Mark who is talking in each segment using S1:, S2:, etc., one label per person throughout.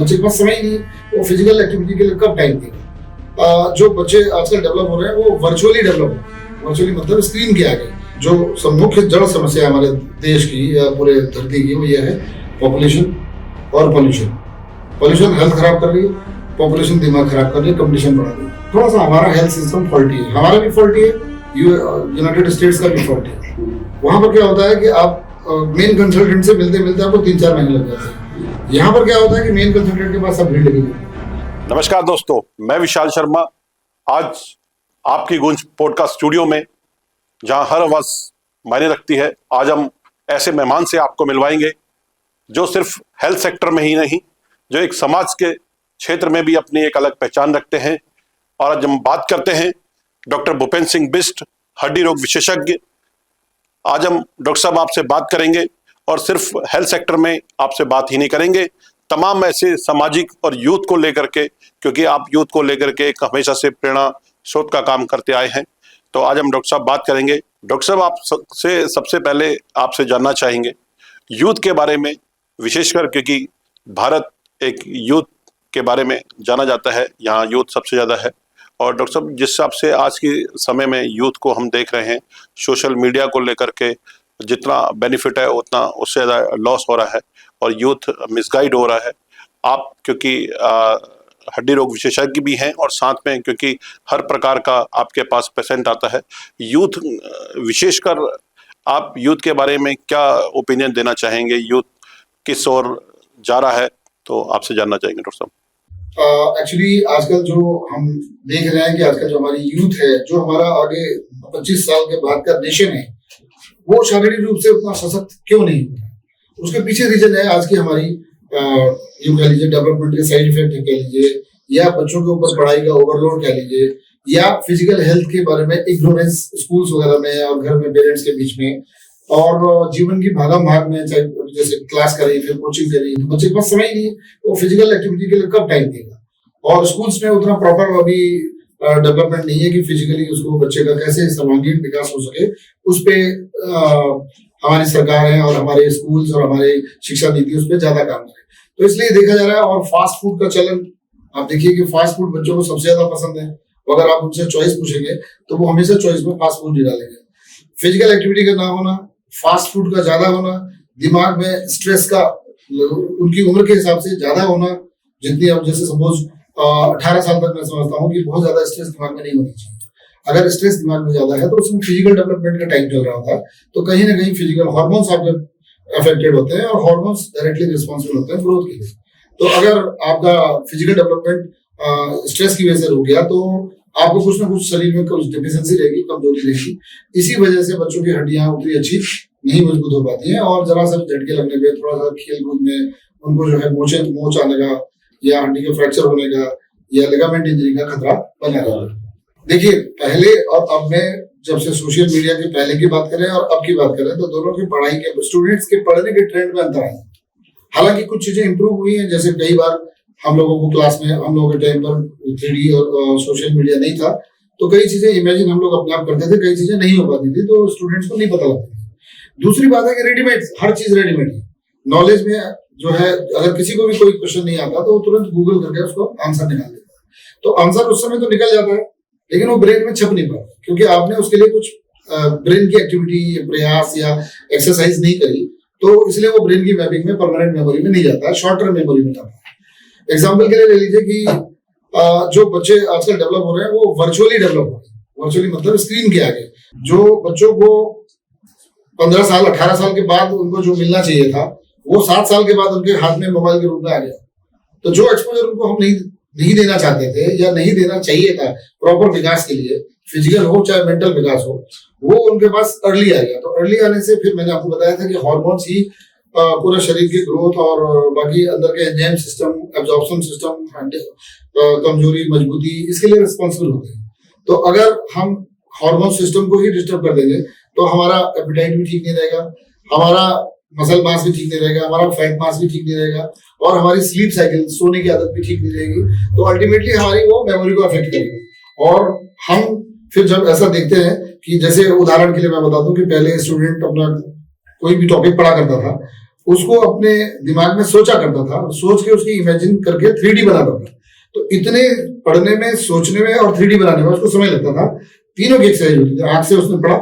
S1: बच्चे के पास समय ही नहीं, वो फिजिकल एक्टिविटी के लिए कब टाइम देगा। जो बच्चे आजकल डेवलप हो रहे हैं वो वर्चुअली डेवलप हो रहे हैं। वर्चुअली मतलब स्क्रीन के आगे। जो मुख्य जड़ समस्या है हमारे देश की या पूरे धरती की, वो ये है पॉपुलेशन और पॉल्यूशन। पॉल्यूशन हेल्थ खराब कर रही है, पॉपुलेशन दिमाग खराब कर रही है, कंपटीशन बढ़ा रही है। थोड़ा सा हमारा हेल्थ सिस्टम फॉल्टी है, हमारा भी फॉल्टी है, यूनाइटेड स्टेट्स का भी फॉल्टी है। वहां पर क्या होता है कि आप मेन कंसल्टेंट से मिलते मिलते आपको 3-4 महीने लग जाते हैं। यहाँ पर क्या होता है कि मेन कंसल्टेंट के पास सब भीड़ लगी हुई है।
S2: नमस्कार दोस्तों, मैं विशाल शर्मा। आज आपकी गूंज पॉडकास्ट स्टूडियो में, जहां हर आवाज मायने रखती है, आज हम ऐसे मेहमान से आपको मिलवाएंगे जो सिर्फ हेल्थ सेक्टर में ही नहीं, जो एक समाज के क्षेत्र में भी अपनी एक अलग पहचान रखते हैं। और आज हम बात करते हैं डॉक्टर भूपेंद्र सिंह बिष्ट, हड्डी रोग विशेषज्ञ। आज हम डॉक्टर साहब आपसे बात करेंगे और सिर्फ हेल्थ सेक्टर में आपसे बात ही नहीं करेंगे, तमाम ऐसे सामाजिक और यूथ को लेकर के, क्योंकि आप यूथ को लेकर के एक हमेशा से प्रेरणा स्रोत का काम करते आए हैं। तो आज हम डॉक्टर साहब बात करेंगे। डॉक्टर साहब आपसे सबसे पहले आपसे जानना चाहेंगे यूथ के बारे में, विशेषकर क्योंकि भारत एक यूथ के बारे में जाना जाता है, यहाँ यूथ सबसे ज़्यादा है। और डॉक्टर साहब, जिस हिसाब से आज के समय में यूथ को हम देख रहे हैं, सोशल मीडिया को लेकर के जितना बेनिफिट है उतना उससे ज़्यादा लॉस हो रहा है और यूथ मिसगाइड हो रहा है। आप क्योंकि हड्डी रोग विशेषज्ञ भी हैं और साथ में क्योंकि हर प्रकार का आपके पास पेशेंट आता है, यूथ विशेषकर आप यूथ के बारे में क्या ओपिनियन देना चाहेंगे? यूथ किस ओर जा रहा है, तो आपसे जानना चाहेंगे डॉक्टर साहब।
S1: एक्चुअली आजकल जो हम देख रहे हैं कि आजकल जो हमारी यूथ है, जो हमारा आगे 25 साल के बाद का नेशन है, वो शारीरिक रूप से उतना सशक्त क्यों नहीं होता? उसके पीछे रीजन है आज की हमारी यूं कह लीजिए डेवलपमेंट के साइड इफेक्ट कह लीजिए, या बच्चों के ऊपर पढ़ाई का ओवरलोड कह लीजिए, या फिजिकल हेल्थ के बारे में इग्नोरेंस स्कूल्स वगैरह में और घर में पेरेंट्स के बीच में, और जीवन की भागम भाग में, चाहे जैसे क्लास करें फिर कोचिंग करें, बच्चे के पास समय ही नहीं है, वो फिजिकल एक्टिविटी के लिए कब टाइम देगा? और स्कूल्स में उतना प्रॉपर अभी डेवलपमेंट नहीं है कि फिजिकली उसको बच्चे का कैसे सर्वांगीण विकास हो सके। उस पे हमारी सरकार है और हमारे स्कूल्स और हमारे शिक्षा नीति उस पर ज्यादा काम करे, तो इसलिए देखा जा रहा है। और फास्ट फूड का चलन आप देखिए कि फास्ट फूड बच्चों को सबसे ज्यादा पसंद है। अगर आप उनसे चॉइस पूछेंगे तो वो हमेशा चॉइस में फास्ट फूड ही डालेंगे। फिजिकल एक्टिविटी का ना होना, फास्ट फूड का ज्यादा होना, दिमाग में स्ट्रेस का उनकी उम्र के हिसाब से ज्यादा होना, जितनी अब जैसे सपोज 18 साल तक मैं समझता हूँ कि बहुत ज्यादा स्ट्रेस दिमाग में नहीं होनी चाहिए। अगर स्ट्रेस दिमाग में ज्यादा है तो उसमें फिजिकल डेवलपमेंट का टाइम चल रहा होता है, तो कहीं ना कहीं फिजिकल हार्मोन्स आपके अफेक्टेड होते हैं और हार्मोन्स डायरेक्टली रिस्पॉन्सिबल होते हैं ग्रोथ के लिए। तो अगर आपका फिजिकल डेवलपमेंट स्ट्रेस की वजह से रुक गया तो आपको कुछ ना कुछ शरीर में कुछ डिफिशिएंसी रहेगी, कमजोरी रहेगी। इसी वजह से बच्चों की हड्डियां उतनी अच्छी नहीं मजबूत हो पाती हैं और जरा सा झटके लगने पे, थोड़ा सा खेल कूद में उनको जो है मोच आने का या हड्डी के फ्रैक्चर होने का या लिगामेंट इंजरी का खतरा बना रहता है। देखिए, पहले और अब में जब से सोशल मीडिया की पहले की बात करें और अब की बात करें तो दोनों की पढ़ाई के, स्टूडेंट्स के पढ़ने के ट्रेंड में अंतर है। हालांकि कुछ चीजें इंप्रूव हुई हैं, जैसे कई बार हम लोगों को क्लास में, हम लोगों के टाइम पर 3D और सोशल मीडिया नहीं था, तो कई चीजें इमेजिन हम लोग अपने आप करते थे, कई चीजें नहीं हो पाती थी, तो स्टूडेंट्स को नहीं पता लगता था। दूसरी बात है कि रेडीमेड, हर चीज रेडीमेड है। नॉलेज में जो है, अगर किसी को भी कोई क्वेश्चन नहीं आता तो वो तुरंत गूगल करके उसको आंसर निकाल देता है। तो आंसर उस समय तो निकल जाता है, लेकिन वो ब्रेन में छप नहीं पाता, क्योंकि आपने उसके लिए कुछ ब्रेन की एक्टिविटी, प्रयास या एक्सरसाइज नहीं करी, तो इसलिए वो ब्रेन की मैपिंग में, परमानेंट मेमोरी में नहीं जाता है, शॉर्ट टर्म मेमोरी में जाता है। एग्जाम्पल के लिए ले लीजिए कि जो बच्चे आजकल डेवलप हो रहे हैं वो वर्चुअली डेवलप हो रहे हैं। वर्चुअली मतलब स्क्रीन के आगे। जो बच्चों को 15 साल 18 साल के बाद उनको जो मिलना चाहिए था, वो 7 साल के बाद उनके हाथ में मोबाइल के रूप में आ गया। तो जो एक्सपोजर उनको हम नहीं देना चाहते थे या नहीं देना चाहिए था प्रॉपर विकास के लिए, फिजिकल हो चाहे मेंटल विकास हो, वो उनके पास अर्ली आ गया। तो अर्ली आने से फिर मैंने आपको बताया था कि हार्मोन्स ही पूरा शरीर की ग्रोथ और बाकी अंदर के एंजाइम सिस्टम, एब्जॉर्प्शन सिस्टम, कमजोरी, मजबूती, इसके लिए रिस्पॉन्सिबल होते हैं। तो अगर हम हार्मोन सिस्टम को ही डिस्टर्ब कर देंगे तो हमारा एपेटाइट भी ठीक नहीं रहेगा, हमारा मसल मास भी ठीक नहीं रहेगा, हमारा फैट मास भी ठीक नहीं रहेगा, और हमारी स्लीप साइकिल, सोने की आदत भी ठीक नहीं रहेगी। तो अल्टीमेटली हमारी वो मेमोरी को अफेक्ट करेगी। और हम फिर जब ऐसा देखते हैं कि जैसे उदाहरण के लिए मैं बता दूं कि पहले स्टूडेंट अपना कोई भी टॉपिक पढ़ा करता था, उसको अपने दिमाग में सोचा करता था, सोच के उसकी इमेजिन करके 3D बनाता था। तो इतने पढ़ने में, सोचने में और 3D बनाने में उसको समय लगता था। तीनों की एक्सरसाइज होती थी। आंख से उसने पढ़ा,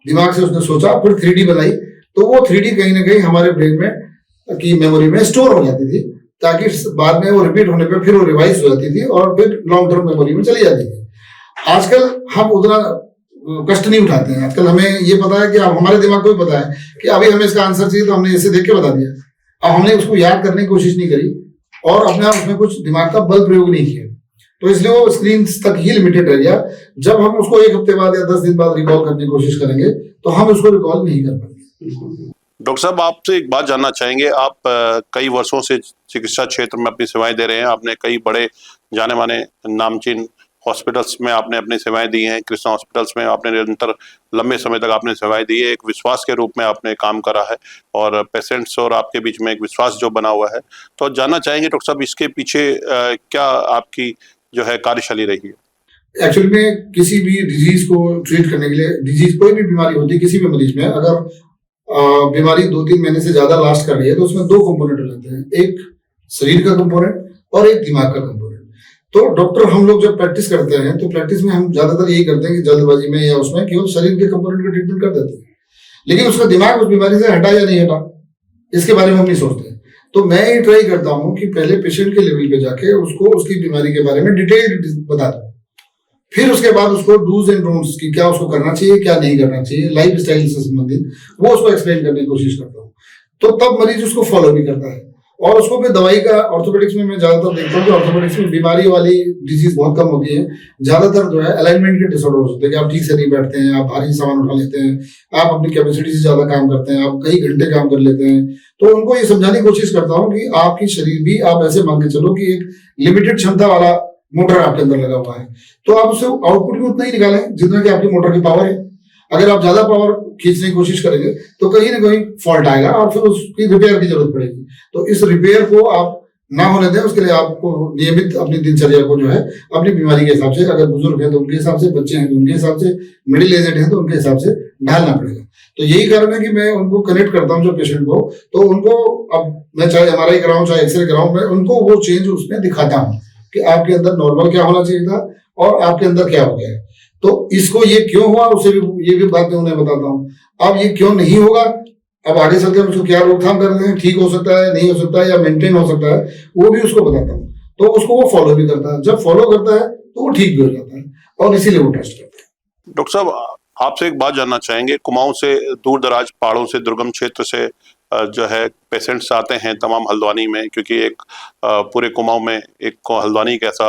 S1: दिमाग से उसने सोचा, फिर 3D बनाई। तो वो 3D कहीं ना कहीं हमारे ब्रेन में की मेमोरी में स्टोर हो जाती थी, ताकि बाद में वो रिपीट होने पर फिर वो रिवाइज हो जाती थी और फिर लॉन्ग टर्म मेमोरी में चली जाती थी। आजकल हम उतना कष्ट नहीं उठाते हैं। आजकल हमें ये पता है कि अब हमारे दिमाग को भी पता है कि अभी हमें इसका आंसर चाहिए, तो हमने इसे देख के बता दिया। अब हमने उसको याद करने की कोशिश नहीं करी और अपने आप उसमें कुछ दिमाग का बल प्रयोग नहीं किया, तो इसलिए वो स्क्रीन तक ही लिमिटेड रह गया। जब हम उसको 1 हफ्ते बाद या 10 दिन बाद रिकॉल करने की कोशिश करेंगे तो हम उसको रिकॉल नहीं कर पाएंगे।
S2: डॉक्टर साहब, आपसे एक बात जानना चाहेंगे। आप कई वर्षों से चिकित्सा क्षेत्र में अपनी सेवाएं दे रहे हैं। आपने कई बड़े जाने माने नामचीन हॉस्पिटल्स में आपने अपनी सेवाएं दी हैं। कृष्णा हॉस्पिटल्स में आपने निरंतर लंबे समय तक आपने सेवाएं दी है। एक विश्वास के रूप में आपने काम करा है और पेशेंट्स और आपके बीच में एक विश्वास जो बना हुआ है। तो जानना चाहेंगे डॉक्टर साहब, इसके पीछे क्या आपकी जो है कार्यशैली रही है?
S1: एक्चुअली में किसी भी डिजीज को ट्रीट करने के लिए, डिजीज कोई भी बीमारी होती है किसी भी मरीज में, अगर बीमारी 2-3 महीने से ज्यादा लास्ट कर रही है तो उसमें 2 कंपोनेंट रहते हैं, एक शरीर का कंपोनेंट और एक दिमाग का कंपोनेंट। तो डॉक्टर हम लोग जब प्रैक्टिस करते हैं तो प्रैक्टिस में हम ज्यादातर यही करते हैं कि जल्दबाजी में या उसमें केवल शरीर के कंपोनेंट का ट्रीटमेंट कर देते हैं, लेकिन उसका दिमाग उस बीमारी से हटा या नहीं हटा, इसके बारे में हम नहीं सोचते। तो मैं ये ट्राई करता हूँ कि पहले पेशेंट के लेवल पे जाके उसको उसकी बीमारी के बारे में डिटेल्ड बता दूं, फिर उसके बाद उसको डूज एंड डोंट्स की, क्या उसको करना चाहिए क्या नहीं करना चाहिए, लाइफ स्टाइल से संबंधित वो उसको एक्सप्लेन करने की कोशिश करता हूँ। तो तब मरीज उसको फॉलो भी करता है। और उसको फिर दवाई का, ऑर्थोपेडिक्स में मैं ज्यादातर देखता हूँ कि ऑर्थोपेडिक्स में बीमारी वाली डिजीज बहुत कम होती है। ज्यादातर जो है अलाइनमेंट के डिसऑर्डर होते हैं कि आप ठीक से नहीं बैठते हैं, आप भारी सामान उठा लेते हैं, आप अपनी कैपेसिटी से ज्यादा काम करते हैं, आप कई घंटे काम कर लेते हैं। तो उनको ये समझाने की कोशिश करता हूँ कि आपकी शरीर भी, आप ऐसे मान के चलो कि एक लिमिटेड क्षमता वाला मोटर आपके अंदर लगा हुआ है, तो आप उससे आउटपुट भी उतना ही निकालें जितना कि आपकी मोटर की पावर है। अगर आप ज्यादा पावर खींचने की कोशिश करेंगे तो कहीं ना कहीं फॉल्ट आएगा और फिर उसकी रिपेयर की जरूरत पड़ेगी। तो इस रिपेयर को आप ना होने दें, उसके लिए आपको नियमित अपनी दिनचर्या को जो है अपनी बीमारी के हिसाब से, अगर बुजुर्ग है तो उनके हिसाब से, बच्चे हैं तो उनके हिसाब से, मिडिल एजेड है तो उनके हिसाब से ढालना पड़ेगा। तो यही कारण है कि मैं उनको कनेक्ट करता हूँ जो पेशेंट को, तो उनको, अब मैं चाहे MRI कराऊं चाहे एक्सरे कराऊं, मैं उनको वो चेंज उसमें दिखाता हूँ कि आपके अंदर नॉर्मल क्या होना चाहिए था और आपके अंदर क्या हो गया है। तो इसको ये क्यों हुआ उसे भी, ये भी बात मैं उन्हें बताता हूँ। अब ये क्यों नहीं होगा, अब आगे चलकर हम उसको क्या रोकथाम कर रहे हैं, ठीक हो सकता है, नहीं हो सकता है या मेंटेन हो सकता है, वो भी उसको बताता हूँ। तो उसको वो फॉलो भी करता है। जब फॉलो करता है तो वो ठीक भी हो जाता है और इसीलिए वो ट्रस्ट करता है।
S2: डॉक्टर साहब, आपसे एक बात जानना चाहेंगे। कुमाऊं से, दूर दराज पहाड़ों से, दुर्गम क्षेत्र से जो है पेशेंट्स आते हैं तमाम हल्द्वानी में, क्योंकि एक पूरे कुमाऊं में एक हल्द्वानी एक ऐसा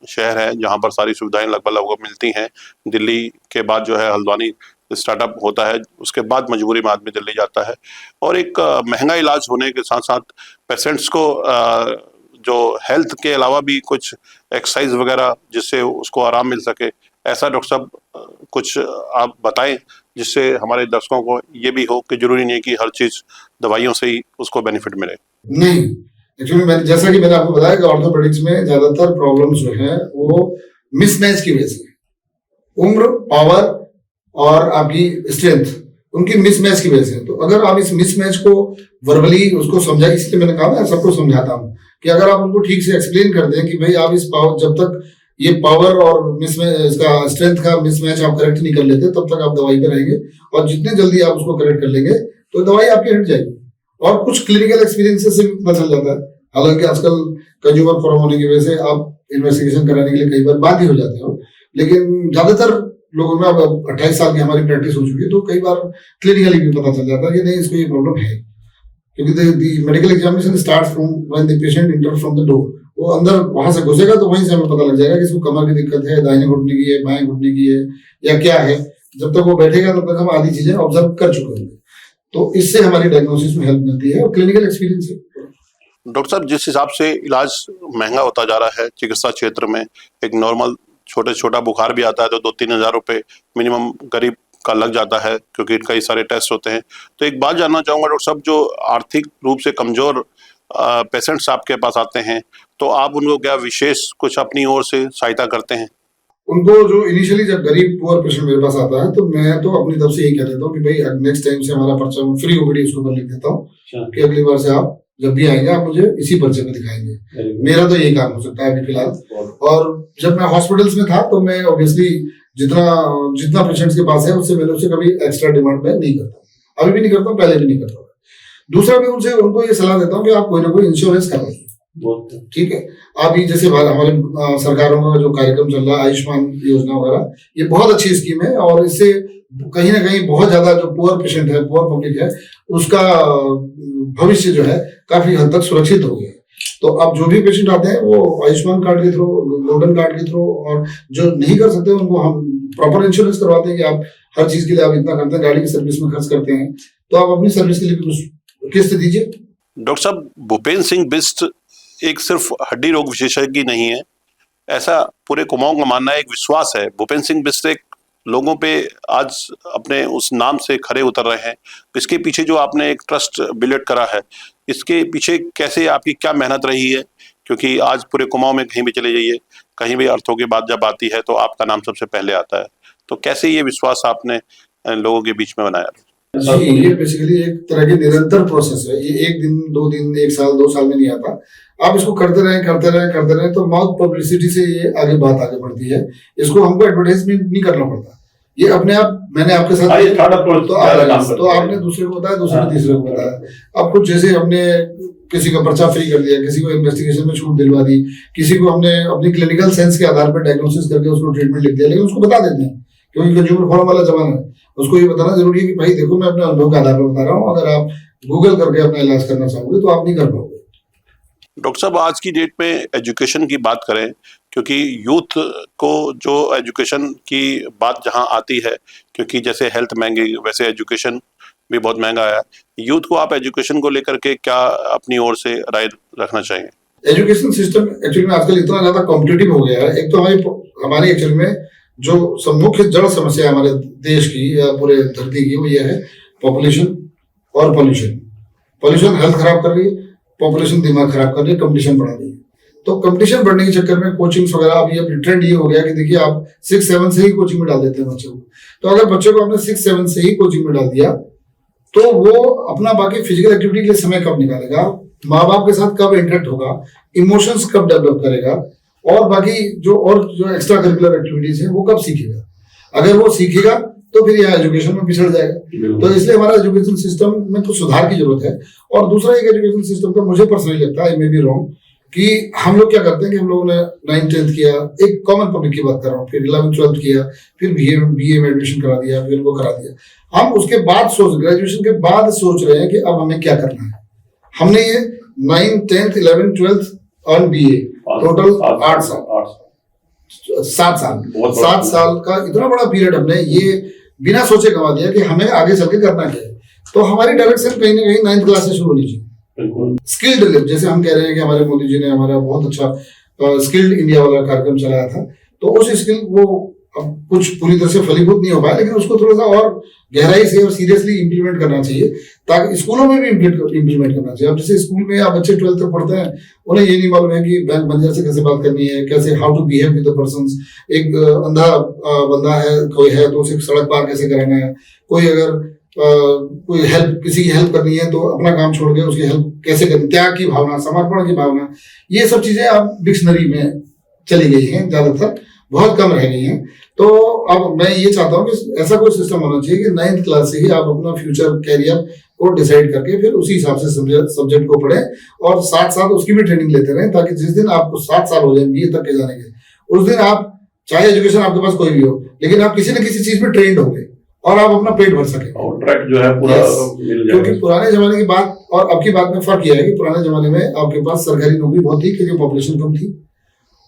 S2: शहर है जहां पर सारी सुविधाएं लगभग लगभग मिलती हैं। दिल्ली के बाद जो है हल्द्वानी स्टार्टअप होता है, उसके बाद मजबूरी में आदमी दिल्ली जाता है। और एक महंगा इलाज होने के साथ साथ पेशेंट्स को जो हेल्थ के अलावा भी कुछ एक्सरसाइज वगैरह जिससे उसको आराम मिल सके, ऐसा डॉक्टर साहब कुछ आप बताएं जिससे हमारे दर्शकों को ये भी हो कि जरूरी नहीं है कि हर चीज दवाइयों से ही उसको बेनिफिट मिले।
S1: नहीं, एक्चुअली मैं, जैसा कि मैंने आपको बताया कि ऑर्थोपेडिक्स में ज्यादातर प्रॉब्लम्स जो है वो मिसमैच की वजह से, उम्र, पावर और आपकी स्ट्रेंथ, उनकी मिसमैच की वजह से। तो अगर आप इस मिसमैच को वर्बली उसको समझा, इसलिए मैंने कहा मैं सबको समझाता हूँ कि अगर आप उनको ठीक से एक्सप्लेन कर दें कि भाई आप इस पावर, जब तक ये पावर और मिसमैच, इसका स्ट्रेंथ का मिसमैच आप करेक्ट नहीं कर लेते तब तक आप दवाई पे रहेंगे, और जितने जल्दी आप उसको करेक्ट कर लेंगे तो दवाई आपकी हट जाएगी। और कुछ क्लिनिकल एक्सपीरियंसेस से भी पता चल जाता है। हालांकि आजकल कंज्यूमर फोरम होने की वजह से आप इन्वेस्टिगेशन कराने के लिए कई बार बाध्य हो जाते हो, लेकिन ज्यादातर लोगों में, अब 28 साल की हमारी प्रैक्टिस हो चुकी है, तो कई बार क्लिनिकली भी पता चल जाता है कि नहीं, इसको ये प्रॉब्लम है। क्योंकि the medical examination starts from when the patient enter from the door. वो अंदर वहां से घुसेगा तो वहीं से हमें पता लग जाएगा कि इसको कमर की दिक्कत है, दाहिने घुटने की है, बाएं घुटने की है, या क्या है। जब तक वो बैठेगा तब तक हम आधी चीजें ऑब्जर्व कर चुके होंगे, तो इससे हमारी डायग्नोसिस में हेल्प मिलती है और क्लिनिकल एक्सपीरियंस है।
S2: डॉक्टर साहब, जिस हिसाब से इलाज महंगा होता जा रहा है चिकित्सा क्षेत्र में, एक नॉर्मल छोटा बुखार भी आता है तो 2-3 हज़ार रुपये मिनिमम गरीब का लग जाता है, क्योंकि कई सारे टेस्ट होते हैं। तो एक बात जानना चाहूँगा डॉक्टर साहब, जो आर्थिक रूप से कमजोर पेशेंट्स आपके पास आते हैं, तो आप उनको क्या विशेष कुछ अपनी ओर से सहायता करते हैं?
S1: उनको जो इनिशियली जब गरीब पुअर पेशेंट मेरे पास आता है तो मैं तो अपनी तरफ से यही कह देता हूँ कि भाई नेक्स्ट टाइम से हमारा पर्चा फ्री ओपीडी उसके ऊपर लिख देता हूँ कि अगली बार से आप जब भी आएंगे आप मुझे इसी पर्चे में दिखाएंगे। मेरा तो यही काम हो सकता है अभी फिलहाल। और जब मैं हॉस्पिटल्स में था तो मैं ऑब्वियसली जितना पेशेंट्स के पास है उससे मैंने उससे कभी एक्स्ट्रा डिमांड में नहीं करता, अभी भी नहीं करता, पहले भी नहीं करता। दूसरा मैं उनको ये सलाह देता हूँ कि आप कोई ना कोई इंश्योरेंस करवाइए, ठीक है। अभी जैसे हमारे सरकारों का जो कार्यक्रम चल रहा है आयुष्मान योजना वगैरह, ये बहुत अच्छी स्कीम है और इससे कहीं ना कहीं बहुत ज्यादा जो पुअर पेशेंट है, पुअर पब्लिक है, उसका भविष्य जो है काफी हद तक सुरक्षित हो गया है। तो अब जो भी पेशेंट आते हैं वो आयुष्मान कार्ड के थ्रू, गोल्डन कार्ड के थ्रू, और जो नहीं कर सकते उनको हम प्रॉपर इंश्योरेंस करवाते हैं कि आप हर चीज के लिए आप इतना करते हैं, गाड़ी की सर्विस में खर्च करते हैं, तो आप अपनी सर्विस के लिए भी कुछ किस्त दीजिए।
S2: डॉक्टर साहब, भूपेंद्र सिंह बिष्ट एक सिर्फ हड्डी रोग विशेषज्ञ नहीं है, ऐसा पूरे कुमाऊं का मानना है, एक विश्वास है। भूपेंद्र सिंह बिष्ट एक लोगों पे आज अपने उस नाम से खरे उतर रहे हैं। इसके पीछे जो आपने एक ट्रस्ट बिल्ड करा है, इसके पीछे कैसे आपकी क्या मेहनत रही है? क्योंकि आज पूरे कुमाऊं में कहीं भी चले जाइए, कहीं भी अर्थों की बात जब आती है तो आपका नाम सबसे पहले आता है। तो कैसे ये विश्वास आपने लोगों के बीच में बनाया?
S1: जी, ये बेसिकली एक तरह की निरंतर प्रोसेस है। ये एक दिन, 2 दिन, 1 साल, 2 साल में नहीं आता। आप इसको करते रहें तो माउथ पब्लिसिटी से ये बात आगे बढ़ती है। इसको हमको एडवर्टाइजमेंट नहीं करना पड़ता, ये अपने आप। मैंने आपके साथ तो आपने दूसरे को बताया, दूसरे ने तीसरे को बताया। अब कुछ जैसे हमने किसी का पर्चा फ्री कर दिया, किसी को इन्वेस्टिगेशन में छूट दिलवा दी, किसी को हमने अपनी क्लिनिकल सेंस के आधार पर डायग्नोसिस करके उसको ट्रीटमेंट लिख दिया, लेकिन उसको बता देते हैं क्योंकि कंज्यूमर फॉरम वाला जमाना है। उसको ये बताना जरूरी है कि भाई देखो, मैं अपने अनुभव के आधार पर बता रहा हूँ, अगर आप गूगल करके अपना इलाज करना चाहोगे तो आप नहीं कर पाओगे।
S2: डॉक्टर साहब, आज की डेट में एजुकेशन की बात करें, क्योंकि यूथ को जो एजुकेशन की बात जहां आती है, क्योंकि जैसे हेल्थ महंगी वैसे एजुकेशन भी बहुत महंगा है। यूथ को आप एजुकेशन को लेकर के क्या अपनी ओर से राय रखना चाहेंगे?
S1: एजुकेशन सिस्टम एक्चुअली में आजकल इतना ज्यादा कॉम्पिटिटिव हो गया है। एक तो हमारी एक्चुअली में जो मुख्य जड़ समस्या है हमारे देश की या पूरे धरती की, वो ये है पॉपुलेशन और पॉल्यूशन हेल्थ खराब कर रही है, पॉपुलेशन दिमाग खराब कर रही है, कंपटीशन बढ़ा रही है। तो कंपटीशन बढ़ने के चक्कर में कोचिंग्स वगैरह, अब ट्रेंड ये हो गया कि देखिए आप 6-7 से ही कोचिंग में डाल देते हैं बच्चे को। तो अगर बच्चे को आपने 6-7 से ही कोचिंग में डाल दिया तो वो अपना बाकी फिजिकल एक्टिविटी के लिए समय कब निकालेगा, माँ बाप के साथ कब इंटरेक्ट होगा, इमोशंस कब डेवलप करेगा, और बाकी जो एक्स्ट्रा करिकुलर एक्टिविटीज है वो कब सीखेगा? अगर वो सीखेगा तो फिर यह एजुकेशन में पिछड़ जाएगा। तो इसलिए हमारा एजुकेशन सिस्टम में कुछ सुधार की जरूरत है। और दूसरा एक एजुकेशन सिस्टम का मुझे पर्सनली लगता है, मे बी रॉन्ग, कि हम लोग क्या करते हैं कि हम लोगों ने 9th-10th किया, एक कॉमन पब्लिक की बात कर रहा हूँ, फिर 11th-12th किया, फिर BA में एडमिशन करा दिया, फिर वो करा दिया। हम उसके बाद ग्रेजुएशन के बाद सोच रहे हैं कि अब हमें क्या करना है। हमने ये 9th, 10th, 11th, 12th और BA टोटल 7 साल का इतना बड़ा पीरियड हमने ये बिना सोचे गंवा दिया कि हमें आगे चल के करना क्या है। तो हमारी डायरेक्शन कहीं ना कहीं 9th क्लास से शुरू होनी चाहिए। स्किल डेवलप, जैसे हम कह रहे हैं कि हमारे मोदी जी ने हमारा बहुत अच्छा स्किल्ड इंडिया वाला कार्यक्रम चलाया था, तो उस स्किल वो अब कुछ पूरी तरह से फलीभूत नहीं हो पाया, लेकिन उसको थोड़ा सा और गहराई से और सीरियसली इंप्लीमेंट करना चाहिए, ताकि स्कूलों में भी इंप्लीमेंट करना चाहिए। अब जैसे स्कूल में आप बच्चे 12th तक पढ़ते हैं, उन्हें ये नहीं मालूम है कि बैंक मैनेजर से कैसे बात करनी है, कैसे how to behave with the persons. एक अंधा बंदा है, कोई है तो उसे सड़क पार कैसे कराना है, कोई अगर कोई किसी की हेल्प करनी है तो अपना काम छोड़ के उसकी हेल्प कैसे करनी, त्याग की भावना, समर्पण की भावना, ये सब चीजें अब डिक्शनरी में चली गई हैं, ज्यादातर बहुत कम रह गई हैं। तो अब मैं ये चाहता हूँ कि ऐसा कोई सिस्टम होना चाहिए कि 9th क्लास से ही आप अपना फ्यूचर कैरियर को डिसाइड करके फिर उसी हिसाब से सब्जेक्ट को पढ़ें और साथ उसकी भी ट्रेनिंग लेते रहें, ताकि जिस दिन आपको 7 साल हो जाए BA तक के जाने के, उस दिन आप, चाहे एजुकेशन आपके पास कोई भी हो, लेकिन आप किसी न किसी चीज में ट्रेंड होंगे और आप अपना पेट भर सके।
S3: ट्रैक जो है पूरा मिल जाएगा।
S1: क्योंकि पुराने जमाने की बात और अब की बात में फर्क यह है कि पुराने जमाने में आपके पास सरकारी नौकरी बहुत थी क्योंकि पॉपुलेशन कम थी,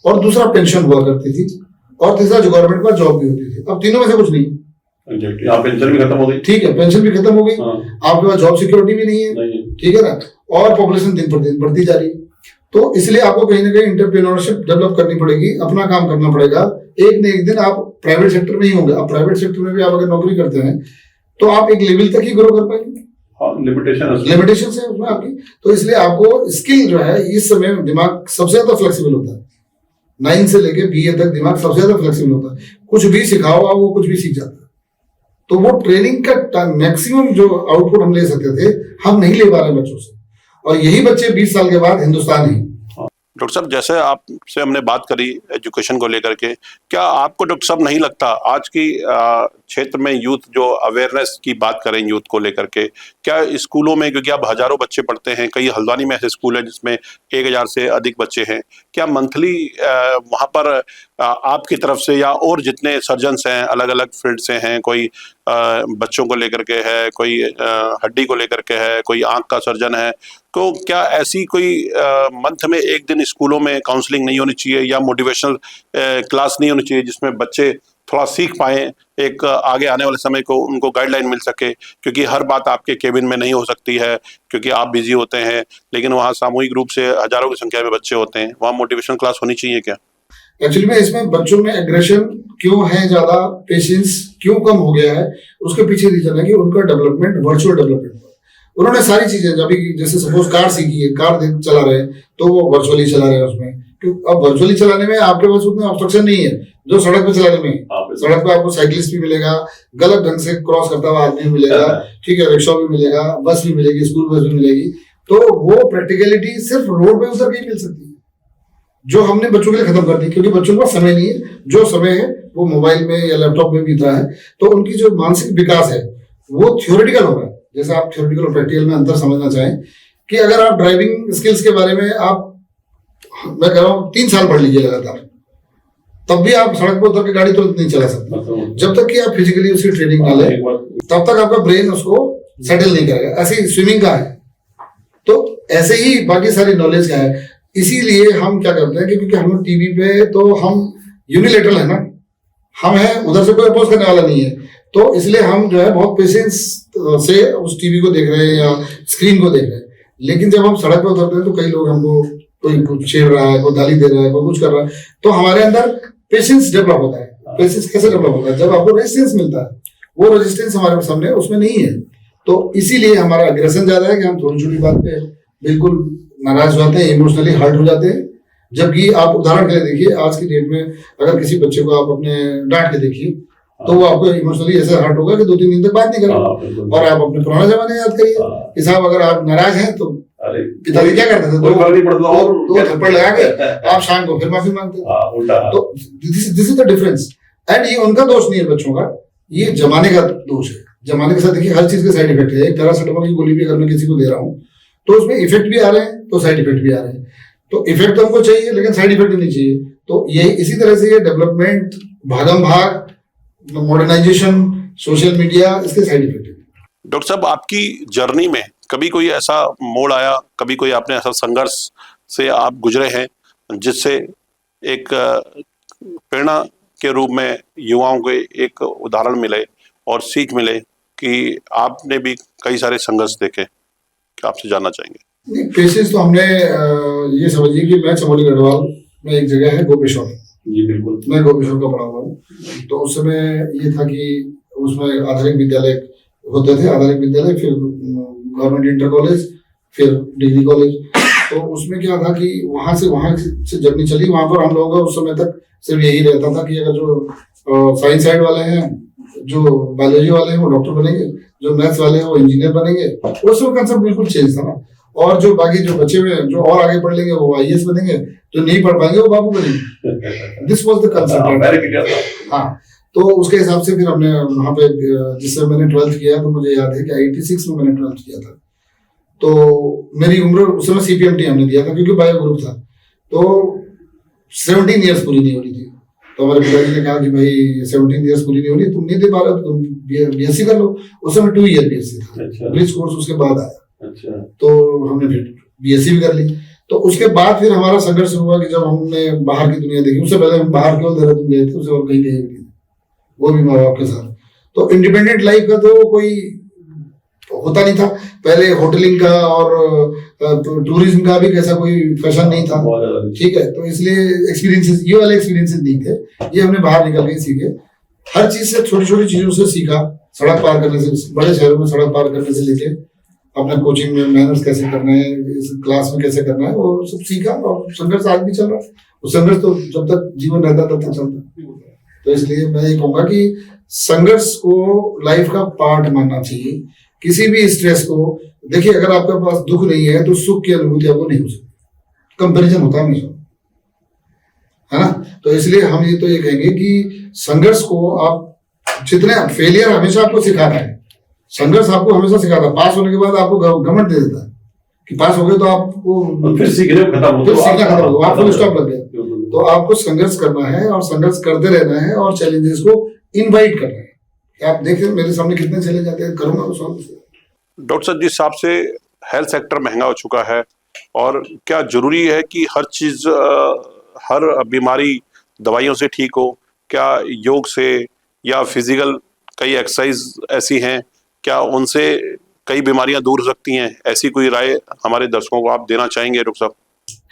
S1: और दूसरा पेंशन हुआ करती थी, और तीसरा जो गवर्नमेंट का जॉब भी होती थी। अब तीनों में से कुछ नहीं,
S3: पेंशन भी खत्म हो गई, ठीक
S1: है, पेंशन भी खत्म हो गई, आपके पास जॉब सिक्योरिटी भी नहीं है, ठीक है ना, और पॉपुलेशन दिन पर दिन बढ़ती जा रही है। तो इसलिए आपको कहीं ना कहीं एंटरप्रेन्योरशिप डेवलप करनी पड़ेगी, अपना काम करना पड़ेगा। एक न एक दिन आप प्राइवेट सेक्टर में ही होंगे। अब प्राइवेट सेक्टर में भी आप अगर नौकरी करते हैं तो आप एक लेवल तक ही ग्रो कर पाएंगे, लिमिटेशन है उसमें आपकी। तो इसलिए आपको स्किल जो है, इस समय दिमाग सबसे ज्यादा फ्लेक्सिबल होता है, 9 से लेके BA तक दिमाग सबसे ज्यादा फ्लेक्सिबल होता है, कुछ भी सिखाओ आप वो कुछ भी सीख जाता है। तो वो ट्रेनिंग का मैक्सिमम जो आउटपुट हम ले सकते थे हम नहीं ले पा रहे बच्चों से, और यही बच्चे 20 साल के बाद हिंदुस्तान है।
S2: डॉक्टर साहब, जैसे आपसे हमने बात करी एजुकेशन को लेकर के, क्या आपको डॉक्टर साहब नहीं लगता आज की क्षेत्र में यूथ जो अवेयरनेस की बात करें यूथ को लेकर के, क्या स्कूलों में, क्योंकि अब हजारों बच्चे पढ़ते हैं, कई हल्द्वानी में ऐसे स्कूल है जिसमें 1000 से अधिक बच्चे हैं, क्या मंथली वहाँ पर आपकी तरफ से या और जितने सर्जन्स हैं अलग अलग फील्ड से हैं, कोई बच्चों को लेकर के है, कोई हड्डी को लेकर के है, कोई आंख का सर्जन है, तो क्या ऐसी कोई मंथ में एक दिन स्कूलों में काउंसलिंग नहीं होनी चाहिए या मोटिवेशनल क्लास नहीं होनी चाहिए जिसमें बच्चे थोड़ा सीख पाएं, एक आगे आने वाले समय को उनको गाइडलाइन मिल सके? क्योंकि हर बात आपके केबिन में नहीं हो सकती है क्योंकि आप बिजी होते हैं, लेकिन वहाँ सामूहिक रूप से हजारों की संख्या में बच्चे होते हैं, वहाँ मोटिवेशनल क्लास होनी चाहिए क्या?
S1: एक्चुअली में इसमें बच्चों में एग्रेशन क्यों है ज्यादा, पेशेंस क्यों कम हो गया है, उसके पीछे रीजन है कि उनका डेवलपमेंट वर्चुअल डेवलपमेंट। उन्होंने सारी चीजें अभी जैसे सपोज कार सीखी है, कार चला रहे हैं तो वो वर्चुअली चला रहे हैं उसमें, क्योंकि अब वर्चुअली चलाने में आपके पास उतना ऑब्स्ट्रक्शन नहीं है जो सड़क पे चलाने में। सड़क पे आपको साइकिलिस्ट भी मिलेगा, गलत ढंग से क्रॉस करता हुआ आदमी भी मिलेगा, ठीक है, रिक्शा भी मिलेगा, बस भी मिलेगी, स्कूल बस भी मिलेगी। तो वो प्रैक्टिकलिटी सिर्फ रोड पे उतर के ही मिल सकती है, जो हमने बच्चों के लिए खत्म कर दी, क्योंकि बच्चों का समय नहीं है, जो समय है वो मोबाइल में या लैपटॉप में बीत रहा है। तो उनकी जो मानसिक विकास है वो थ्योरेटिकल हो रहा है। जैसे आप थ्योरेटिकल और प्रैक्टिकल में अंतर समझना चाहें कि अगर आप ड्राइविंग स्किल्स के बारे में आप, मैं कह रहा हूँ 3 साल पढ़ लीजिए लगातार, तब भी आप सड़क पर उतर के गाड़ी तुरंत नहीं चला सकते जब तक कि आप फिजिकली उसकी ट्रेनिंग ना लें, तब तक आपका ब्रेन उसको सेटल नहीं करेगा। ऐसे ही स्विमिंग का है, तो ऐसे ही बाकी सारी नॉलेज का है। इसीलिए हम क्या करते हैं कि क्योंकि हम टीवी पे तो हम यूनिलेटरल है ना, हम है उधर से कोई अपोज करने वाला नहीं है, तो इसलिए हम जो है बहुत पेशेंस से उस टीवी को देख रहे हैं या स्क्रीन को देख रहे हैं। लेकिन जब हम सड़क पर उतरते हैं तो कई लोग हमको, कोई कुछ छेड़ रहा है, कोई गाली दे रहा है, कोई कुछ कर रहा है, तो हमारे अंदर पेशेंस डेवलप होता है। पेशेंस कैसे डेवलप होता है? जब आपको रेजिस्टेंस मिलता है, वो रेजिस्टेंस हमारे सामने उसमें नहीं है, तो इसीलिए हमारा अग्रेशन ज्यादा है कि हम थोड़ी छोटी बात पे बिल्कुल नाराज हो जाते हैं, इमोशनली हर्ट हो जाते हैं। जबकि आप उदाहरण के लिए देखिए, आज की डेट में अगर किसी बच्चे को आप अपने डांट के देखिए तो वो आपको इमोशनली ऐसा हर्ट होगा कि 2-3 दिन तक बात नहीं करेगा। और आप अपने पुराना जमाने याद करिए कि साहब अगर आप नाराज हैं तो पिताजी क्या करते थे, दो थप्पड़ लगा के आप शाम को फिर माफी मांगते थे। तो this is the difference. And ये उनका दोष नहीं है बच्चों का, ये जमाने का दोष है। जमाने के साथ देखिए हर चीज के साइड इफेक्ट है। एक पैरासिटामोल की गोली भी अगर मैं किसी को दे रहा हूँ तो उसमें इफेक्ट भी आ रहे हैं तो साइड इफेक्ट भी आ रहे हैं। तो इफेक्ट तो हमको चाहिए लेकिन साइड इफेक्ट नहीं चाहिए। तो यही इसी तरह से ये डेवलपमेंट, भागम भाग, मॉडर्नाइजेशन, सोशल मीडिया, इसके साइड इफेक्ट है।
S2: डॉक्टर साहब, आपकी जर्नी में कभी कोई ऐसा मोड़ आया, कभी कोई आपने ऐसा संघर्ष से आप गुजरे हैं जिससे एक प्रेरणा के रूप में युवाओं को एक उदाहरण मिले और सीख मिले कि आपने भी कई सारे संघर्ष देखे, क्या आपसे जानना चाहेंगे?
S1: पेशेंस तो हमने ये समझिए कि मैं चमोली गढ़वाल में एक जगह है गोपेश्वर,
S3: जी बिल्कुल,
S1: मैं गोपेश्वर का पढ़ा हुआ हूँ। तो उस समय ये था कि उसमें आधारिक विद्यालय होते थे, आधारिक विद्यालय, फिर गवर्नमेंट इंटर कॉलेज, फिर डिग्री कॉलेज। तो उसमें क्या था कि वहां से जर्नी चली। वहां पर हम लोगों का उस समय तक सिर्फ यही रहता था कि अगर जो साइंस साइड वाले हैं, जो बायोलॉजी वाले हैं वो डॉक्टर बनेंगे, जो मैथ्स वाले हैं वो इंजीनियर बनेंगे। उस समय कंसेप्ट बिल्कुल चेंज था ना। और जो बाकी जो बच्चे हुए जो और आगे पढ़ लेंगे वो IAS बनेंगे, जो नहीं पढ़ पाएंगे वो बाबू बनेंगे। This was the concept. हाँ, तो उसके हिसाब से फिर हमने वहाँ पे, जिस समय मैंने 12th किया तो मुझे याद है कि 86 में मैंने 12th किया था। तो मेरी उम्र उस समय CPMT हमने दिया था क्योंकि बायो ग्रुप था। तो 17 ईयर्स पूरी नहीं हो रही थी। तो हमारे पिताजी ने कहा कि भाई 17 ईयर्स पूरी नहीं हो रही, तुम नहीं दे पा रहे हो तो तुम BSc कर लो। उस समय 2 ईयर BSc था, ब्रिज कोर्स उसके बाद आया। अच्छा। तो हमने फिर BSc भी कर ली। तो उसके बाद फिर हमारा संघर्ष हुआ कि जब हमने बाहर की दुनिया देखी। उससे पहले हम बाहर केवल देहरादून गए थे, उससे और कहीं गए नहीं, वो भी माँ बाप के साथ। तो इंडिपेंडेंट लाइफ का तो कोई होता नहीं था। पहले होटलिंग का और टूरिज्म का भी कैसा कोई फैशन नहीं था, ठीक है। तो इसलिए एक्सपीरियंसेस, ये वाले एक्सपीरियंसेस नहीं थे, ये हमने बाहर निकल के सीखे। हर चीज से, छोटी छोटी चीजों से सीखा। सड़क पार करने से, बड़े शहरों में सड़क पार करने से लेके अपना कोचिंग में मैनर्स कैसे करना है, क्लास में कैसे करना है, वो सब सीखा। और संघर्ष आज भी चल रहा है। वो संघर्ष तो जब तक जीवन रहता तब तक चलता। तो इसलिए मैं ये कहूंगा कि संघर्ष को लाइफ का पार्ट मानना चाहिए। किसी भी स्ट्रेस को देखिए, अगर आपके पास दुख नहीं है तो सुख की अनुभूति आपको नहीं हो सकती, कंपैरिजन होता हमेशा, है ना। तो इसलिए हम ये कहेंगे कि संघर्ष को आप जितने, फेलियर हमेशा आपको सिखाता है, संघर्ष आपको हमेशा सिखाता है। पास होने के बाद आपको घमंड दे देता है कि पास हो गए तो आपको
S3: फिर सीखना खत्म हो,
S1: आप फुल स्टॉप लग गया। तो आपको संघर्ष करना है और संघर्ष करते रहना है और चैलेंजेस को इनवाइट करना है। आप देखिए मेरे सामने कितने चैलेंज आते हैं, करूंगा तो सॉल्व।
S2: डॉक्टर साहब, जिस हिसाब से हेल्थ सेक्टर महंगा हो चुका है, और क्या जरूरी है कि हर चीज, हर बीमारी दवाइयों से ठीक हो? क्या योग से या फिजिकल कई एक्सरसाइज ऐसी हैं, क्या उनसे कई बीमारियां दूर हो सकती हैं? ऐसी कोई राय हमारे दर्शकों को आप देना चाहेंगे डॉक्टर साहब?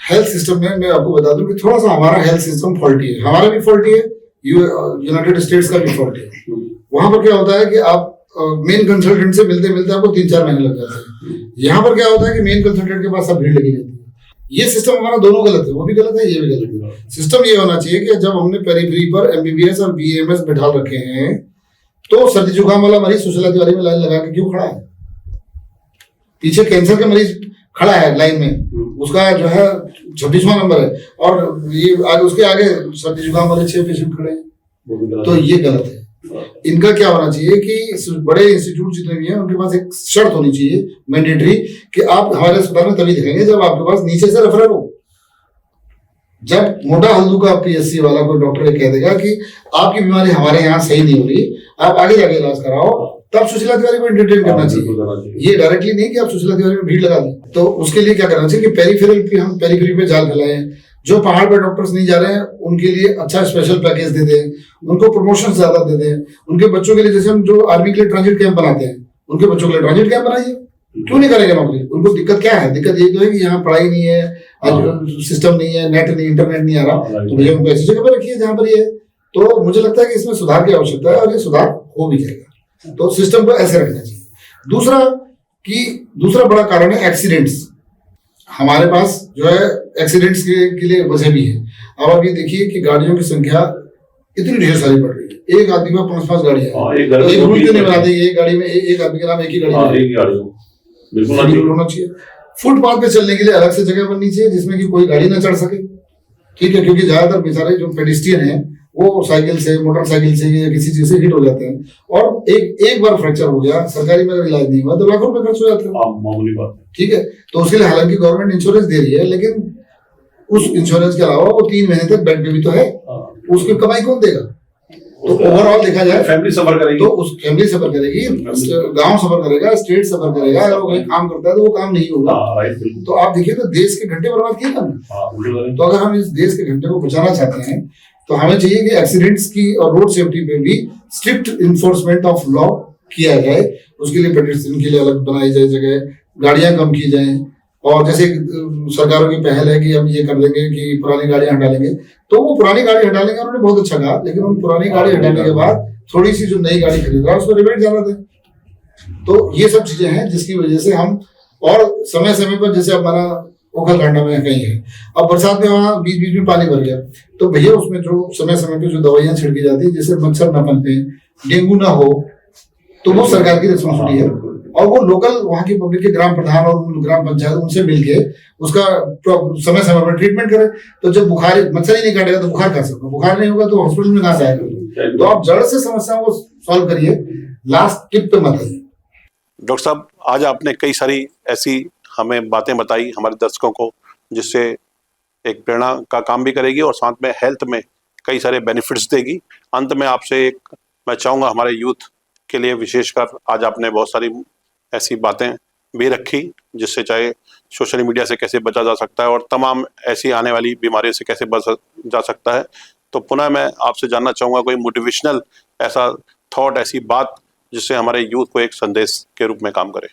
S1: हेल्थ सिस्टम में मैं आपको बता दूं कि थोड़ा सा हमारा हेल्थ सिस्टम फॉल्टी है, हमारा भी फॉल्टी है, यूनाइटेड स्टेट्स का भी फॉल्टी है। वहां पर क्या होता है कि आप मेन कंसल्टेंट से मिलते मिलते आपको 3-4 महीने लग जाते हैं। यहाँ पर क्या होता है कि मेन कंसल्टेंट के पास सब भीड़ लगी रहती है। ये सिस्टम हमारा दोनों गलत है, वो भी गलत है, ये भी गलत है। सिस्टम ये होना चाहिए कि जब हमने पेरिफेरी पर एमबीबीएस और बीएमएस बैठा रखे हैं तो सर्दी जुकाम वाला मरीज सुशीला तिवारी में लाइन लगा के क्यों खड़ा है? पीछे कैंसर का मरीज खड़ा है लाइन में, उसका जो है 26वां नंबर है, और ये उसके आगे सर्दी जुकाम वाले 6 पेशेंट खड़े हैं। तो ये गलत है। इनका क्या होना चाहिए कि बड़े इंस्टीट्यूट जितने भी हैं उनके पास एक शर्त होनी चाहिए मैंडेटरी कि आप हमारे अस्पताल में तभी दिखेंगे जब आपके पास नीचे से रेफरल हो। जब मोटा हल्दू का पीएससी वाला कोई डॉक्टर कह देगा कि आपकी बीमारी हमारे यहाँ सही नहीं हो रही, आप आगे जाके इलाज कराओ, तब सुशीला तिवारी को एंटरटेन करना चाहिए। ये डायरेक्टली नहीं कि आप सुशीला तिवारी में भीड़ लगा दें। तो उसके लिए क्या करना चाहिए कि पेरिफेरल पे हम पेरिफेरी पे जाल फैलाएं, जो पहाड़ पे डॉक्टर्स नहीं जा रहे हैं उनके लिए अच्छा स्पेशल पैकेज दे दें, उनको प्रमोशन ज्यादा दे दें। उनके बच्चों के लिए, जैसे हम जो आर्मी के लिए ट्रांजिट कैंप बनाते हैं, उनके बच्चों के लिए ट्रांजिट कैंप बनाइए। क्यों नहीं करेंगे नौकरी? उनको दिक्कत क्या है? दिक्कत यही तो है कि यहाँ पढ़ाई नहीं है, सिस्टम नहीं है, नेट नहीं, इंटरनेट नहीं आ रहा, तो भैया उनको ऐसी जगह पर रखिए जहाँ पर ये है। तो मुझे लगता है कि इसमें सुधार की आवश्यकता है और ये सुधार हो भी जाएगा। तो सिस्टम को ऐसे रखना चाहिए। दूसरा बड़ा कारण है एक्सीडेंट्स। हमारे पास जो है एक्सीडेंट्स के लिए वजह भी है। अब आप ये देखिए कि गाड़ियों की संख्या इतनी ढेर सारी बढ़ रही है, एक आदमी में 5-5 गाड़ियां, तो एक रूट क्यों नहीं बनाते? एक गाड़ी में एक आदमी के नाम एक ही गाड़ी बिल्कुल होना चाहिए। फुटपाथ पे चलने के लिए अलग से जगह बननी चाहिए जिसमें कि कोई गाड़ी ना चढ़ सके, ठीक है, क्योंकि ज्यादातर बेचारे जो पेडिस्ट्रियन है वो साइकिल से, मोटरसाइकिल से या किसी चीज से हिट हो जाते हैं, और एक बार फ्रैक्चर हो गया, सरकारी में अगर इलाज नहीं हुआ तो लाखों रुपए खर्च हो जाते हैं।
S3: मामूली बात है,
S1: ठीक है। तो उसके लिए हालांकि गवर्नमेंट इंश्योरेंस दे रही है, लेकिन उस इंश्योरेंस के अलावा वो 3 महीने तक बेड पे भी तो है, उसकी कमाई कौन देगा? तो ओवरऑल देखा जाए
S3: फैमिली सफर करेगी,
S1: तो उस फैमिली सफर करेगी, गांव सफर करेगा, स्टेट सफर करेगा। अगर वो कहीं काम करता है तो वो काम नहीं होगा। तो आप देखिए तो देश के घंटे बर्बाद किए हमने। तो अगर हम इस देश के घंटे को बचाना चाहते हैं तो हमें चाहिए कि एक्सीडेंट्स की और रोड सेफ्टी पे भी स्ट्रिक्ट इन्फोर्समेंट ऑफ लॉ किया जाए। उसके लिए पेडिस्ट्रियन के लिए अलग बनाई जाए जगह, गाड़ियां कम की जाएं, और जैसे सरकारों की पहल है कि हम ये कर देंगे कि पुरानी गाड़ियां हटा लेंगे, तो वो पुरानी गाड़ी हटा लेंगे, उन्होंने बहुत अच्छा कहा, लेकिन उन पुरानी गाड़ी हटाने के बाद थोड़ी सी जो नई गाड़ी खरीद रहा है उसको रिबेट ज्यादा दें। तो ये सब चीजें हैं जिसकी वजह से हम, और समय समय पर, जैसे हमारा ओखलकांडा में कहीं है, अब बरसात में वहां बीच बीच में पानी भर गया, तो भैया उसमें जो समय समय पे जो दवाइयां छिड़की जाती है जिससे मच्छर न पनपे, डेंगू ना हो, तो वो सरकार की रिस्पॉन्सिबिलिटी है। और वो लोकल वहां की पब्लिक के ग्राम प्रधान और ग्राम पंचायत उनसे मिलके उसका समय समय पर ट्रीटमेंट करें। तो जब बुखार, मच्छर ही नहीं काटेगा तो बुखार कहाँ से होगा? बुखार नहीं होगा तो हॉस्पिटल में कहाँ से आएगा? तो आप जड़ से समस्याओं को सॉल्व करिए, लास्ट टिप पे मत आइए।
S2: डॉक्टर साहब, आज आपने कई सारी ऐसी हमें बातें बताई हमारे दर्शकों को, जिससे एक प्रेरणा का काम भी करेगी और साथ में हेल्थ में कई सारे बेनिफिट्स देगी। अंत में आपसे एक मैं चाहूँगा, हमारे यूथ के लिए विशेषकर आज आपने बहुत सारी ऐसी बातें भी रखी जिससे चाहे सोशल मीडिया से कैसे बचा जा सकता है और तमाम ऐसी आने वाली बीमारियों से कैसे बचा जा सकता है। तो पुनः मैं आपसे जानना चाहूँगा कोई मोटिवेशनल ऐसा थॉट, ऐसी बात जिससे हमारे यूथ को एक संदेश के रूप में काम करे।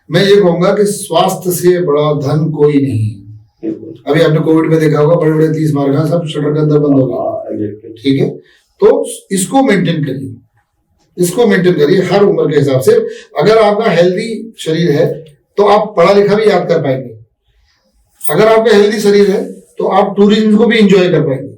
S1: मैं ये कहूंगा कि स्वास्थ्य से बड़ा धन कोई नहीं। अभी आपने कोविड में देखा होगा, बड़े बड़े 30 मार्ग सब शटर के अंदर बंद हो गए, ठीक है। तो इसको मेंटेन करिए, इसको मेंटेन करिए हर उम्र के हिसाब से। अगर आपका हेल्दी शरीर है तो आप पढ़ा लिखा भी याद कर पाएंगे। अगर आपका हेल्दी शरीर है तो आप टूरिज्म को भी इंजॉय कर पाएंगे।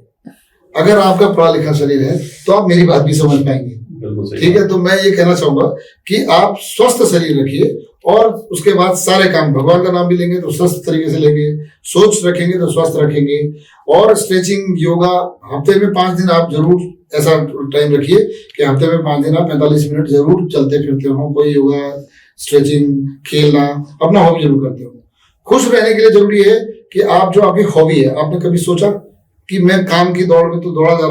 S1: अगर आपका पढ़ा लिखा शरीर है तो आप मेरी बात भी समझ पाएंगे।
S3: बिल्कुल सही।
S1: ठीक है, तो मैं ये कहना चाहूंगा कि आप स्वस्थ शरीर रखिए और उसके बाद सारे काम, भगवान का नाम भी लेंगे तो स्वस्थ तरीके से लेंगे, सोच रखेंगे तो स्वस्थ रखेंगे। और स्ट्रेचिंग, योगा, हफ्ते में 5 दिन आप जरूर ऐसा टाइम रखिए कि हफ्ते में 5 दिन आप 45 मिनट जरूर चलते फिरते हो, कोई योगा, स्ट्रेचिंग, खेलना, अपना हॉबी जरूर करते हो। खुश रहने के लिए जरूरी है कि आप जो आपकी हॉबी है, आपने कभी सोचा कि मैं काम की दौड़ में तो दौड़ा जा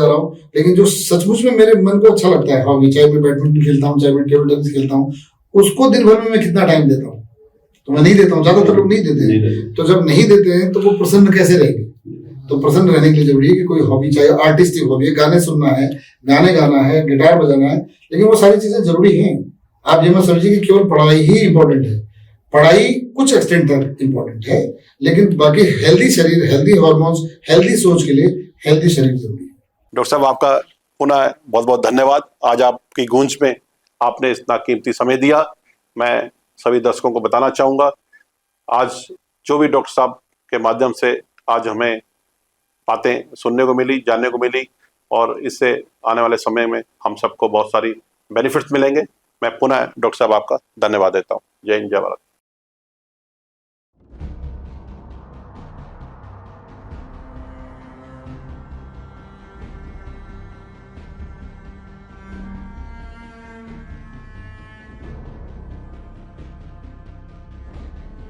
S1: रहा हूँ, लेकिन जो सचमुच में मेरे मन को अच्छा लगता है हॉबी, चाहे मैं बैडमिंटन खेलता हूँ, चाहे मैं टेबल टेनिस खेलता हूँ, उसको दिन भर में मैं कितना टाइम देता हूँ? तो मैं नहीं देता हूँ, ज्यादातर लोग नहीं देते हैं। तो जब नहीं देते हैं तो वो प्रसन्न कैसे रहेंगे? तो प्रसन्न रहने के लिए जरूरी है कि कोई हॉबी, चाहे आर्टिस्टिक हॉबी है, गाने सुनना है, गाने गाना है, गिटार बजाना है, लेकिन वो सारी चीजें जरूरी हैं। आप ये मत समझिए कि केवल पढ़ाई ही इंपॉर्टेंट है। पढ़ाई कुछ एक्सटेंट तक इंपॉर्टेंट है, लेकिन बाकी हेल्दी शरीर, हेल्दी हॉर्मोन्स, हेल्दी सोच के लिए हेल्दी शरीर जरूरी है।
S2: डॉक्टर साहब, आपका पुनः बहुत बहुत धन्यवाद। आज आपकी गूंज में आपने इतना कीमती समय दिया। मैं सभी दर्शकों को बताना चाहूँगा, आज जो भी डॉक्टर साहब के माध्यम से आज हमें बातें सुनने को मिली, जानने को मिली, और इससे आने वाले समय में हम सबको बहुत सारी बेनिफिट्स मिलेंगे। मैं पुनः डॉक्टर साहब आपका धन्यवाद देता हूँ। जय हिंद, जय भारत।